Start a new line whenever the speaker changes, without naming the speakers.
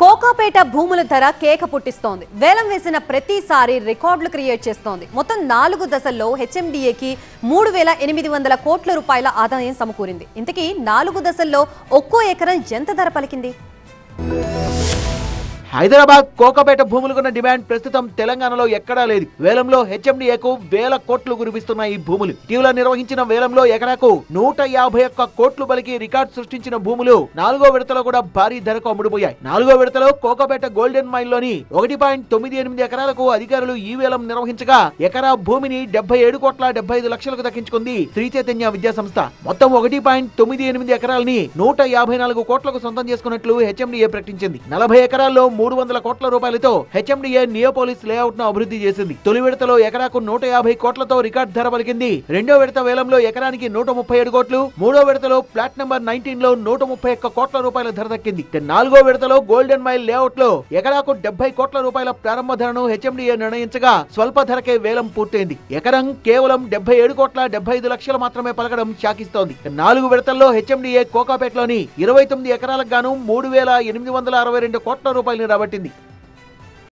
కోకాపేట భూముల ధర కేక పుట్టిస్తోంది. వేలం వేసిన ప్రతిసారి రికార్డులు క్రియేట్ చేస్తోంది. మొత్తం 4 దశల్లో హెచ్ఎండిఏకి 3,800 కోట్ల రూపాయల ఆదాయం సమకూరింది. ఇంతకీ 4 దశల్లో ఒక్కో ఎకరం ఎంత ధర పలికింది?
హైదరాబాద్ కోకాపేట భూములకున్న డిమాండ్ ప్రస్తుతం తెలంగాణలో ఎక్కడా లేదు. వేలంలో హెచ్ఎండిఏకు వేల కోట్లు కురిపిస్తున్న ఈ భూములు ఇటీవల నిర్వహించిన వేలంలో ఎకరాకు 151 కోట్లు బలికి రికార్డు సృష్టించిన భూములు 4వ విడతలో కూడా భారీ ధరకు అమ్ముడుపోయాయి. 4వ విడతలో కోకాపేట గోల్డెన్ మైల్ లోని 1.98 ఎకరాలకు అధికారులు ఈ వేలం నిర్వహించగా ఎకరా భూమిని 77,75 లక్షలకు దక్కించుకుంది శ్రీ చైతన్య విద్యా సంస్థ. మొత్తం 1.98 ఎకరాలని 154 కోట్లకు సొంతం చేసుకున్నట్లు హెచ్ఎండిఏ ప్రకటించింది. 40 ఎకరాల్లో 300 కోట్ల రూపాయలతో హెచ్ఎండిఏ నియోపోలిస్ లేఅవుట్ ను అభివృద్ధి చేసింది. తొలి విడతలో ఎకరాకు 150 కోట్లతో రికార్డ్ ధర పలికింది. రెండో విడత వేలంలో ఎకరానికి 137 కోట్లు, మూడో విడతలో ప్లాట్ నెంబర్ 19 లో 131 కోట్ల రూపాయల ధర దక్కింది. 4వ విడతలో గోల్డెన్ మైల్ లేఅవుట్ లో ఎకరాకు 70 కోట్ల రూపాయల ప్రారంభ ధరను హెచ్ఎండిఏ నిర్ణయించగా స్వల్ప ధరకే వేలం పూర్తయింది. ఎకరం కేవలం 77 కోట్ల 75 లక్షలు మాత్రమే పలకడం షాకిస్తోంది. 4 విడతల్లో హెచ్ఎండిఏ కోకాపేటలోని 29 ఎకరాలకు గాను 3,862 కోట్ల రూపాయలు రాబట్టింది.